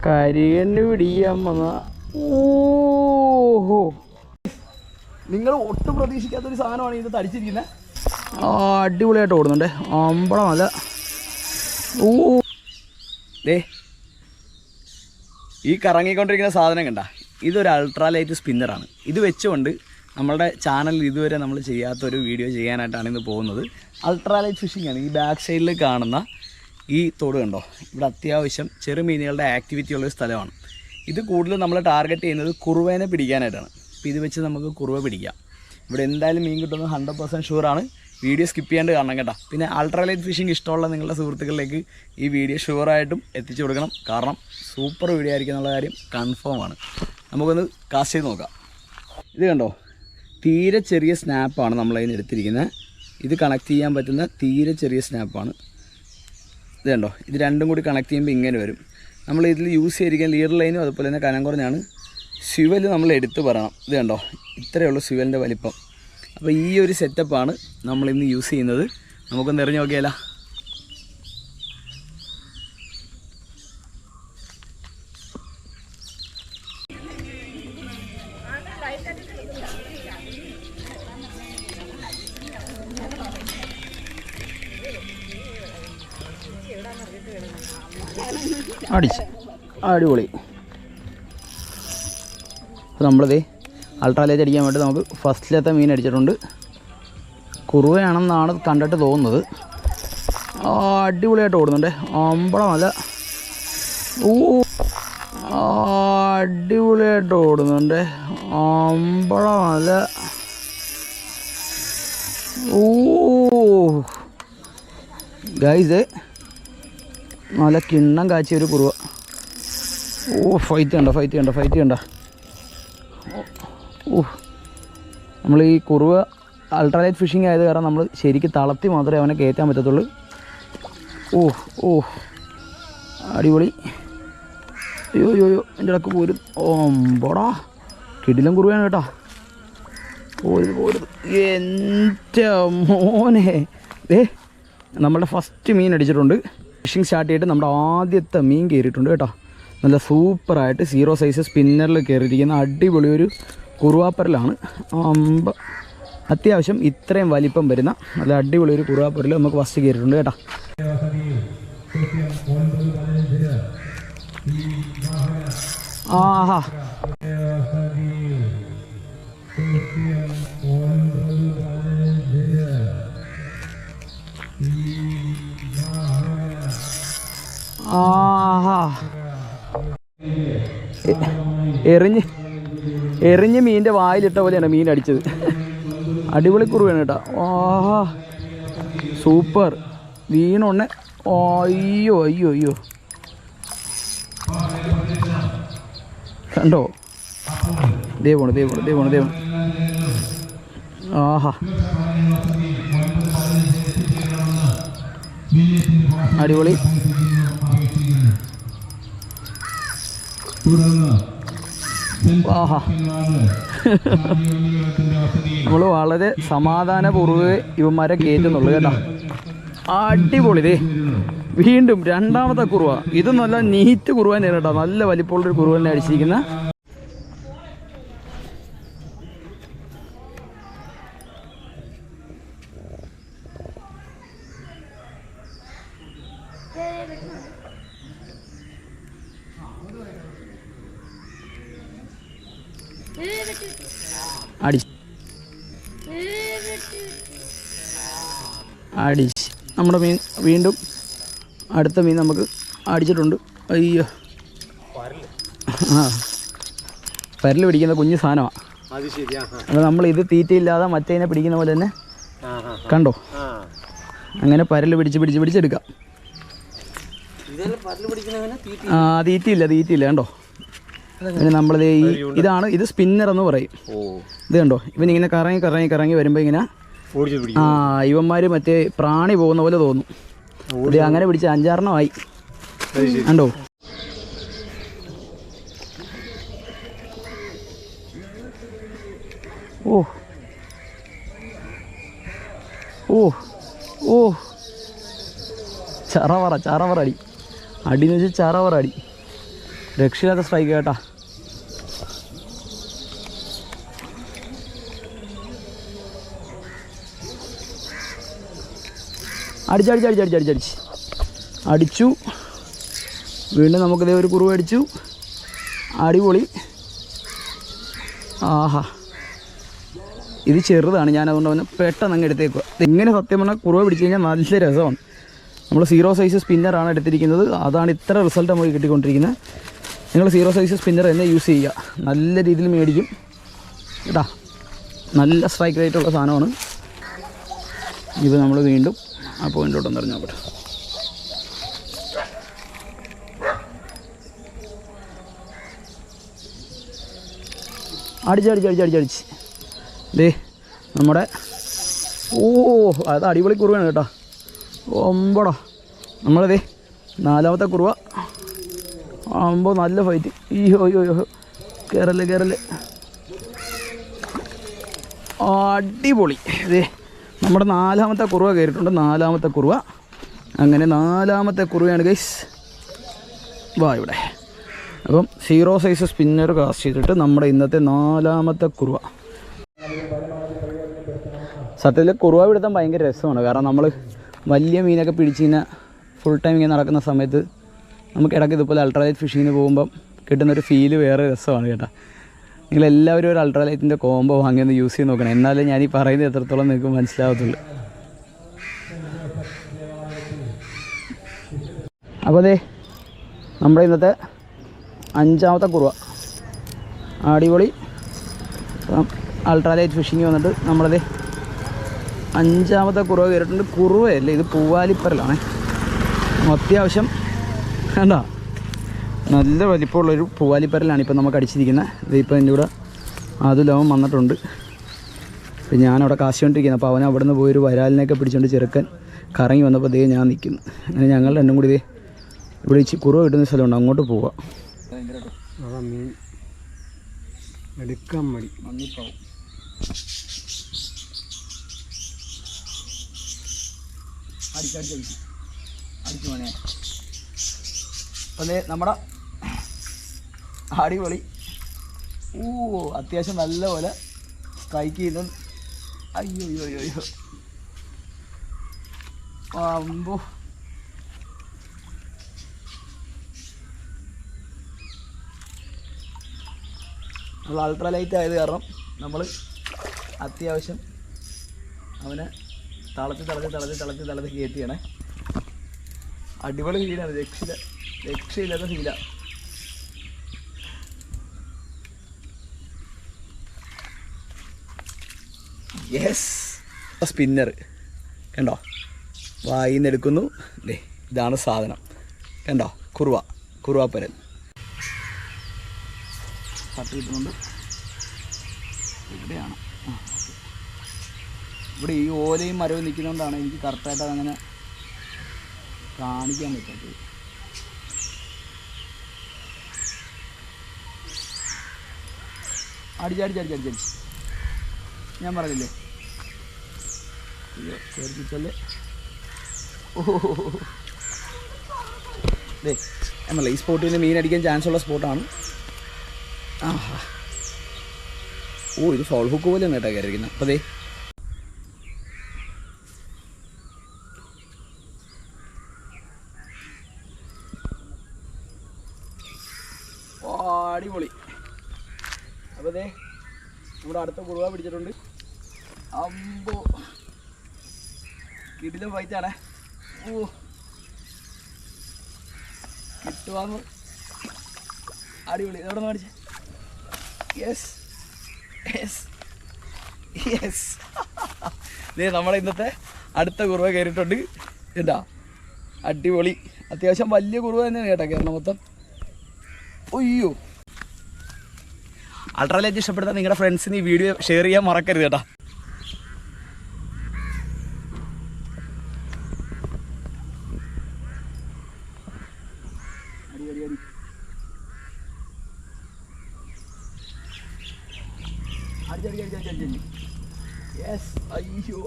കരികണ്ണ് പിടിക്കാൻ വന്ന ഓഹോ നിങ്ങൾ ഒട്ടും പ്രതീക്ഷിക്കാത്തൊരു സാധനമാണ് ഇത് തടിച്ചിരിക്കുന്നത്. അടിപൊളിയായിട്ട് ഓടുന്നുണ്ട്. അമ്പളം അല്ല. ഓ ദേ ഈ കറങ്ങിക്കൊണ്ടിരിക്കുന്ന സാധനം കണ്ട, ഇതൊരു അൾട്രാലൈറ്റ് സ്പിന്നറാണ്. ഇത് വെച്ചുകൊണ്ട് നമ്മളുടെ ചാനലിൽ ഇതുവരെ നമ്മൾ ചെയ്യാത്തൊരു വീഡിയോ ചെയ്യാനായിട്ടാണ് ഇന്ന് പോകുന്നത്. അൾട്രാലൈറ്റ് ഫിഷിംഗ് ആണ്. ഈ ബാക്ക് സൈഡിൽ കാണുന്ന ഈ തോട് കണ്ടോ, ഇവിടെ അത്യാവശ്യം ചെറുമീനുകളുടെ ആക്ടിവിറ്റി ഉള്ളൊരു സ്ഥലമാണ്. ഇത് കൂടുതലും നമ്മൾ ടാർഗറ്റ് ചെയ്യുന്നത് കുറുവേനെ പിടിക്കാനായിട്ടാണ്. അപ്പോൾ ഇത് വെച്ച് നമുക്ക് കുറുവ പിടിക്കാം. ഇവിടെ എന്തായാലും മീൻ കിട്ടുന്നത് 100% ഷുവറാണ്. വീഡിയോ സ്കിപ്പ് ചെയ്യാണ്ട് കാണണം കേട്ടോ. പിന്നെ അൾട്രാലൈറ്റ് ഫിഷിംഗ് ഇഷ്ടമുള്ള നിങ്ങളുടെ സുഹൃത്തുക്കളിലേക്ക് ഈ വീഡിയോ ഷുവറായിട്ടും എത്തിച്ചു കൊടുക്കണം. കാരണം സൂപ്പർ വീഡിയോ ആയിരിക്കും എന്നുള്ള കാര്യം കൺഫേം ആണ്. നമുക്കൊന്ന് കാസ്റ്റ് ചെയ്ത് നോക്കാം. ഇത് കണ്ടോ, തീരെ ചെറിയ സ്നാപ്പാണ് നമ്മളതിന് എടുത്തിരിക്കുന്നത്. ഇത് കണക്ട് ചെയ്യാൻ പറ്റുന്ന തീരെ ചെറിയ സ്നാപ്പാണ്. ഇത് കണ്ടോ, ഇത് രണ്ടും കൂടി കണക്ട് ചെയ്യുമ്പോൾ ഇങ്ങനെ വരും. നമ്മൾ ഇതിൽ യൂസ് ചെയ്തിരിക്കുന്ന ലീഡർ ലൈനും അതുപോലെ തന്നെ കനം കുറഞ്ഞാണ്. സ്യുവൽ നമ്മൾ എടുത്ത് പറയണം. ഇത് കണ്ടോ, ഇത്രയേ ഉള്ളൂ സ്യുവലിൻ്റെ വലിപ്പം. അപ്പോൾ ഈ ഒരു സെറ്റപ്പാണ് നമ്മളിന്ന് യൂസ് ചെയ്യുന്നത്. നമുക്കൊന്ന് എറിഞ്ഞ് നോക്കിയാലോ. അടിച്ച് അടിപൊളി. അപ്പോൾ നമ്മളിത് അൾട്രാലൈറ്റ് അടിക്കാൻ വേണ്ടി നമുക്ക് ഫസ്റ്റിലത്തെ മീൻ അടിച്ചിട്ടുണ്ട്. കുറുവയാണെന്നാണ് കണ്ടിട്ട് തോന്നുന്നത്. അടിപൊളിയായിട്ട് ഓടുന്നുണ്ട്. അമ്പളമല്ല. ഓ അടിപൊളിയായിട്ട് ഓടുന്നുണ്ട്. അമ്പളമല്ല. ഓ ഗൈസ്, നല്ല കിണ്ണം കാച്ചിയ ഒരു കുറുവ. ഓ ഫൈറ്റ് കണ്ട. ഓ നമ്മൾ ഈ കുറുവ അൾട്രാലൈറ്റ് ഫിഷിംഗ് ആയത് കാരണം നമ്മൾ ശരിക്കും തളർത്തി മാത്രമേ അവനെ കയറ്റാൻ പറ്റത്തുള്ളൂ. ഓ അടിപൊളി. അയ്യോ എൻ്റെ ഇടക്ക് പോരും. ഓമ്പോടാ കിടിലം കുറുവയാണ് കേട്ടോ. പോരുത് എൻ്റെ മോനെ. നമ്മളുടെ ഫസ്റ്റ് മീൻ അടിച്ചിട്ടുണ്ട്. ഫിഷിംഗ് സ്റ്റാർട്ട് ചെയ്തിട്ട് നമ്മുടെ ആദ്യത്തെ മീൻ കയറിയിട്ടുണ്ട് കേട്ടോ. നല്ല സൂപ്പറായിട്ട് 0 സൈസ് സ്പിന്നറിൽ കയറിയിരിക്കുന്ന അടിപൊളി ഒരു കുറുവാപ്പരലാണ്. അത്യാവശ്യം ഇത്രയും വലിപ്പം വരുന്ന നല്ല അടിപൊളി ഒരു കുറുവാപ്പരൽ നമുക്ക് ഫസ്റ്റ് കയറിയിട്ടുണ്ട് കേട്ടോ. ആഹാ എറിഞ്ഞ് മീനിൻ്റെ വായിലിട്ട പോലെയാണ് മീൻ അടിച്ചത്. അടിപൊളി കുറുവാണ് കേട്ടോ. ആഹാ സൂപ്പർ. വീണൊന്നെ. അയ്യോ കണ്ടോ, ദേ പോണ്. ആഹാ അടിപൊളി. ആഹാ നമ്മൾ വളരെ സമാധാനപൂർവ്വമേ ഇവന്മാരെ കയറ്റുന്നുള്ളൂ കേട്ടോ. അടിപൊളി. വീണ്ടും രണ്ടാമത്തെ കുറുവ. ഇത് നല്ല നീറ്റ് കുറുവ തന്നെയാണ് കേട്ടോ. നല്ല വലിപ്പമുള്ളൊരു കുറുവ തന്നെ അടിച്ചിരിക്കുന്ന. അടിച്ച് നമ്മുടെ മീൻ വീണ്ടും അടുത്ത മീൻ നമുക്ക് അടിച്ചിട്ടുണ്ട്. അയ്യോ പരൽ പിടിക്കുന്ന കുഞ്ഞു സാധനമാണ്. അപ്പോൾ നമ്മളിത് തീറ്റയില്ലാതെ മറ്റേതിനെ പിടിക്കുന്ന പോലെ തന്നെ കണ്ടോ, അങ്ങനെ പരൽ പിടിച്ചെടുക്കാം. തീറ്റയില്ല കണ്ടോ. പിന്നെ നമ്മളിത് ഇത് സ്പിന്നർ എന്ന് പറയും. ഇത് കണ്ടോ, ഇവനിങ്ങനെ കറങ്ങി വരുമ്പോൾ ഇങ്ങനെ ഇവന്മാർ മറ്റേ പ്രാണി പോകുന്ന പോലെ തോന്നും. ഇത് അങ്ങനെ പിടിച്ച് 5-6 കണ്ടോ. ചറവറ അടി എന്ന് വെച്ചാൽ ചറവറ അടി. രക്ഷയില്ലാത്ത സ്ട്രൈക്ക് കേട്ടാ. അടിച്ചു. വീണ്ടും നമുക്കിതേ ഒരു കുറുവ അടിച്ചു. അടിപൊളി. ആഹാ, ഇത് ചെറുതാണ്, ഞാൻ അതുകൊണ്ട് അവന് പെട്ടെന്ന് അങ്ങ് എടുത്തേക്കുക. ഇങ്ങനെ സത്യം പറഞ്ഞാൽ കുറുവ പിടിച്ച് കഴിഞ്ഞാൽ നല്ല രസമാണ്. നമ്മൾ 0 സൈസ് സ്പിന്നറാണ് എടുത്തിരിക്കുന്നത്. അതാണ് ഇത്ര റിസൾട്ട് നമുക്ക് കിട്ടിക്കൊണ്ടിരിക്കുന്നത്. നിങ്ങൾ 0 സൈസ് സ്പിന്നർ തന്നെ യൂസ് ചെയ്യുക, നല്ല രീതിയിൽ മേടിക്കും കേട്ടാ. നല്ല സ്ട്രൈക്ക് റേറ്റുള്ള സാധനമാണ് ഇത്. നമ്മൾ വീണ്ടും ആ പോയിന്റിലോട്ടൊന്ന് എറിഞ്ഞു നോക്കട്ടെ. അടിച്ച് ദേ നമ്മുടെ അത് അടിപൊളി കുറുവാണ് കേട്ടോ. ഒമ്പടാ, നമ്മളതേ 4ാമത്തെ കുറുവ. നല്ല ഫൈറ്റ്. അയ്യോ കയറല്ലേ. അടിപൊളി. ഇതേ നമ്മുടെ 4ാമത്തെ കുറുവ കയറിയിട്ടുണ്ട്. 4ാമത്തെ കുറുവ. അങ്ങനെ 4ാമത്തെ കുറുവയാണ് ഗൈസ്. വാ ഇവിടെ. അപ്പം 0 സൈസ് സ്പിന്നർ കാസ്റ്റ് ചെയ്തിട്ട് നമ്മുടെ ഇന്നത്തെ 4ാമത്തെ കുറുവ. സത്യത്തിൽ കുറുവ പിടുത്തം ഭയങ്കര രസമാണ്. കാരണം നമ്മൾ വലിയ മീനൊക്കെ പിടിച്ച് കഴിഞ്ഞാൽ ഫുൾ ടൈം ഇങ്ങനെ നടക്കുന്ന സമയത്ത് നമുക്ക് ഇടയ്ക്ക് ഇതുപോലെ അൾട്രാലൈറ്റ് ഫിഷിങ്ങിന് പോകുമ്പം കിട്ടുന്നൊരു ഫീല് വേറെ രസമാണ് കേട്ടോ. നിങ്ങളെല്ലാവരും ഒരു അൾട്രാലൈറ്റിൻ്റെ കോംബോ വാങ്ങിയൊന്ന് യൂസ് ചെയ്ത് നോക്കണം. എന്നാലേ ഞാൻ ഈ പറയുന്നത് എത്രത്തോളം നിങ്ങൾക്ക് മനസ്സിലാവത്തുള്ളൂ. അപ്പോൾ അതെ നമ്മുടെ ഇന്നത്തെ 5ാമത്തെ കുറുവ. അടിപൊളി. അൾട്രാലൈറ്റ് ഫിഷിങ് വന്നിട്ട് നമ്മളത് 5ാമത്തെ കുറുവ കയറിയിട്ടുണ്ട്. കുറുവയല്ലേ, ഇത് പൂവാലിപ്പരലാണ്. അത്യാവശ്യം വേണ്ട നല്ല വലിപ്പമുള്ളൊരു പൂവാലിപ്പരലാണ് ഇപ്പം നമുക്ക് അടിച്ചിരിക്കുന്നത്. ഇതിപ്പോൾ എൻ്റെ കൂടെ അതുലവൻ വന്നിട്ടുണ്ട്. ഇപ്പം ഞാനവിടെ കാശുകൊണ്ടിരിക്കുന്നത്. അപ്പോൾ അവൻ അവിടെ നിന്ന് പോയൊരു വരാലിനെയൊക്കെ പിടിച്ചുകൊണ്ട് ചെറുക്കൻ കറങ്ങി വന്നപ്പോൾ ദേ ഞാൻ നിൽക്കുന്നു. അങ്ങനെ ഞങ്ങൾ രണ്ടും കൂടി ഇവിടെ കുറുവ കിട്ടുന്ന സ്ഥലമുണ്ട്, അങ്ങോട്ട് പോവാം. മീൻ എടുക്കാൻ മതി, മണ്ണിപ്പാവും. അടിച്ചു മോനെ. അതെ നമ്മുടെ അടിപൊളി. അത്യാവശ്യം നല്ലപോലെ സ്ട്രൈക്ക് ചെയ്യുന്നത്. അയ്യോ അമ്പോ. നമ്മൾ അൾട്രാലൈറ്റ് ആയത് കാരണം നമ്മൾ അത്യാവശ്യം അവനെ തളച്ച് കയറ്റിയാണ്. അടിപൊളി ഫീലാണ്, രക്ഷയില്ലാത്ത ഫീലാണ്. യെസ്, സ്പിന്നർ കണ്ടോ, വായിന്ന് എടുക്കുന്നു. ഇതാണ് സാധനം കണ്ടോ, കുറുവാപ്പരൽ കട്ട് കിട്ടുന്നുണ്ട്. ഇവിടെയാണ്. ഇവിടെ ഈ ഓലയും മരവും നിൽക്കുന്നതുകൊണ്ടാണ് എനിക്ക് കറക്റ്റായിട്ട് അതങ്ങനെ കാണിക്കാൻ പറ്റാത്തത്. അടിച്ച് ഞാൻ പറഞ്ഞില്ലേ, ചേർപ്പിച്ചല്ലേ. നമ്മളെ ഈ സ്പോട്ടിൽ നിന്ന് മീൻ അടിക്കാൻ ചാൻസ് ഉള്ള സ്പോട്ടാണ്. ഇത് ഫൗൾ ഹുക്ക് പോലെ കേട്ടോ കയറിയിരിക്കുന്നത്. അപ്പോൾ അതെ അടിപൊളി. അപ്പോൾ അതെ നമ്മുടെ അടുത്ത കുറുവ പിടിച്ചിട്ടുണ്ട്. അമ്പോ കിടിലം ഫൈറ്റാണേ. കിട്ടുവാന്ന്. അടിപൊളി. എവിടെ നിന്ന് മേടിച്ചേ? യെസ് നമ്മളെ ഇന്നത്തെ അടുത്ത കുറുവ കയറിയിട്ടുണ്ട്. എന്താ അടിപൊളി. അത്യാവശ്യം വലിയ കുറുവ തന്നെയാണ് കേട്ടോ കേരളം മൊത്തം. അയ്യോ, അൾട്രാലൈറ്റ് ഇഷ്ടപ്പെടുത്താൻ നിങ്ങളുടെ ഫ്രണ്ട്സിന് ഈ വീഡിയോ ഷെയർ ചെയ്യാൻ മറക്കരുത് കേട്ടോ. അടി. യെസ്. അയ്യോ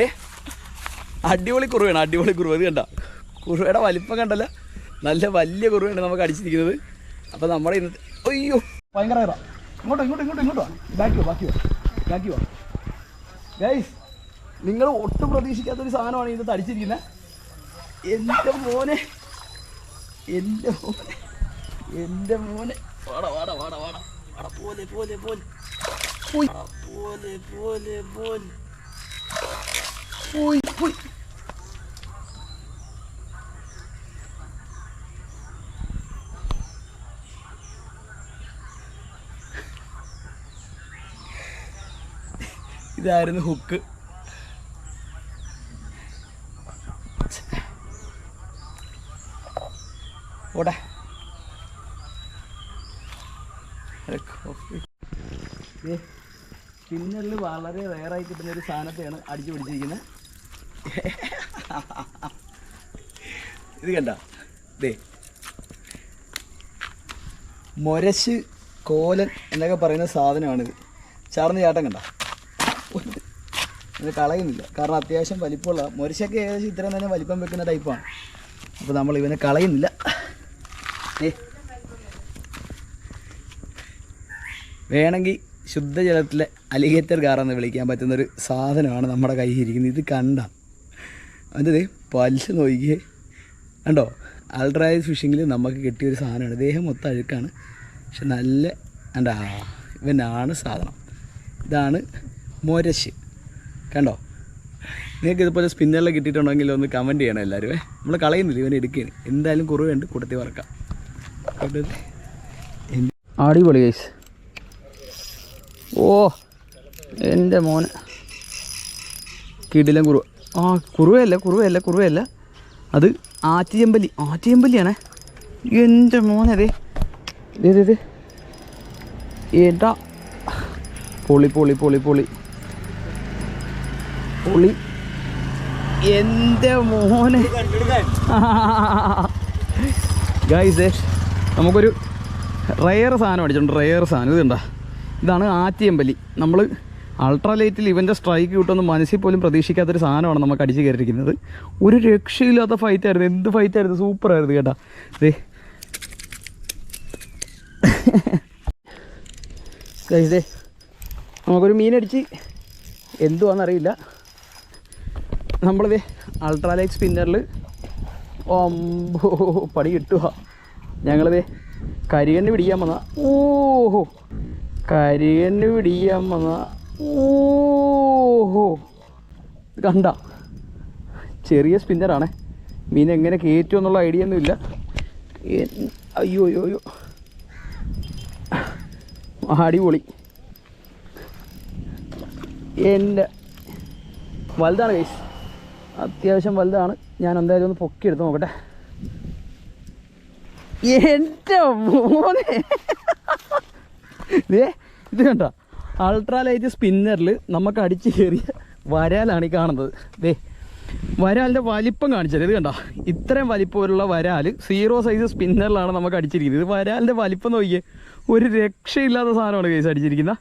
ഏ അടിപൊളി കുറുവയാണ്, അടിപൊളി കുറുവ. ഇത് കണ്ട കുറുവയുടെ വലിപ്പം കണ്ടല്ല, നല്ല വലിയ കുറുവയാണ് നമുക്ക് അടിച്ചിരിക്കുന്നത്. അപ്പോൾ നമ്മുടെ ഇന്നത്തെ അയ്യോ ഭയങ്കര ഇങ്ങോട്ടോ ഇങ്ങോട്ടോ ഇങ്ങോട്ടോ ഇങ്ങോട്ടോ ബാക്കി വാ ഗൈസ്. നിങ്ങൾ ഒട്ടും പ്രതീക്ഷിക്കാത്തൊരു സാധനമാണ് ഇത് അടിച്ചിരിക്കുന്നത്. എൻ്റെ മോനെ വാടാ വാടാ വാടാ വാടാ വാടാ പോലെ പോലെ പോലെ പോലെ പോലെ പോലെ പോയി പോയി. ഇതായിരുന്നു ഹുക്ക്. ഓടെ സ്പിന്നറിൽ വളരെ റെയറായി കിട്ടുന്ന ഒരു സാധനത്തെയാണ് അടിച്ചു പിടിച്ചിരിക്കുന്നത്. ഇത് കണ്ട ദേ മൊരശ് കോലൻ എന്നൊക്കെ പറയുന്ന സാധനമാണിത്. ചാർന്ന് ചാട്ടം കണ്ട ഇത് കളയുന്നില്ല, കാരണം അത്യാവശ്യം വലിപ്പമുള്ള മൊരശൊക്കെ ഏകദേശം ഇത്രയും തന്നെ വലിപ്പം വെക്കുന്ന ടൈപ്പാണ്. അപ്പോൾ നമ്മൾ ഇവനെ കളയുന്നില്ല. വേണമെങ്കിൽ ശുദ്ധജലത്തിലെ അലിഗേറ്റർ കാറെന്ന് വിളിക്കാൻ പറ്റുന്നൊരു സാധനമാണ് നമ്മുടെ കയ്യിൽ ഇരിക്കുന്നത്. ഇത് കണ്ട അതിൻ്റെ പല്ല് നോക്കിയേ കണ്ടോ. അൾട്രാലൈറ്റ് ഫിഷിങ്ങിൽ നമുക്ക് കിട്ടിയൊരു സാധനമാണ്. ദേഹം മൊത്തം അഴുക്കാണ്, പക്ഷെ നല്ല കണ്ടാ ഇവനാണ് സാധനം. ഇതാണ് മൊരശ് കണ്ടോ. നിങ്ങൾക്ക് ഇതുപോലെ സ്പിന്നറിൽ കിട്ടിയിട്ടുണ്ടെങ്കിൽ ഒന്ന് കമൻറ്റ് ചെയ്യണം എല്ലാവരും. നമ്മൾ കളയുന്നില്ല, ഇവനെ എടുക്കുകയാണ്. എന്തായാലും കുറവുണ്ട്, കൂട്ടത്തിൽ വറക്കാം. അടിപൊളി ഗൈസ്. ഓ എൻ്റെ മോനെ കിടിലം കുറുവ. ആ കുറുവയല്ല അത് ആറ്റിയമ്പല്ലിയാണേ. എൻ്റെ മോനെ അതെ ഇത് ഏട്ടാ പൊളി പൊളി പൊളി പൊളി പൊളി എൻ്റെ മോനെ. ഗൈസ് നമുക്കൊരു റെയർ സാധനം അടിച്ചിട്ടുണ്ട്. റെയർ സാധനം ഇത് കണ്ട. ഇതാണ് ആറ്റിയമ്പല്ലി. നമ്മൾ അൾട്രാലൈറ്റിൽ ഇവൻ്റെ സ്ട്രൈക്ക് കിട്ടുമെന്ന് മനസ്സിൽ പോലും പ്രതീക്ഷിക്കാത്തൊരു സാധനമാണ് നമുക്ക് അടിച്ച് കയറിയിരിക്കുന്നത്. ഒരു രക്ഷയില്ലാത്ത ഫൈറ്റായിരുന്നു. എന്ത് ഫൈറ്റായിരുന്നു, സൂപ്പറായിരുന്നു കേട്ടാ. ദേ ഗൈസ് നമുക്കൊരു മീനടിച്ച് എന്തുവാണെന്നറിയില്ല. നമ്മളിത് അൾട്രാലൈറ്റ് സ്പിന്നറിൽ പടി കിട്ടുക. ഞങ്ങളിത് കരികണ്ണ് പിടിക്കാൻ വന്ന ഓഹോ കണ്ട ചെറിയ സ്പിന്നറാണ്. മീൻ എങ്ങനെ കയറ്റും എന്നുള്ള ഐഡിയ ഒന്നുമില്ല. അയ്യോ അയ്യോ അയ്യോ അടിപൊളി. എൻ്റെ വലുതാണ് ഗൈസ്, അത്യാവശ്യം വലുതാണ്. ഞാൻ എന്തായാലും ഒന്ന് പൊക്കി എടുത്ത് നോക്കട്ടെ. എൻ്റെ മോനെ ഇത് കണ്ട അൾട്രാലൈറ്റ് സ്പിന്നറിൽ നമുക്ക് അടിച്ച് കയറിയ വരാലാണ് ഈ കാണുന്നത്. വരാലിൻ്റെ വലിപ്പം കാണിച്ചത്. ഇത് കണ്ട ഇത്രയും വലിപ്പമുള്ള വരാൽ 0 സൈസ് സ്പിന്നറിലാണ് നമുക്ക് അടിച്ചിരിക്കുന്നത്. ഇത് വരാലിൻ്റെ വലിപ്പം നോക്കിയേ, ഒരു രക്ഷയില്ലാത്ത സാധനമാണ് കേസ് അടിച്ചിരിക്കുന്നത്.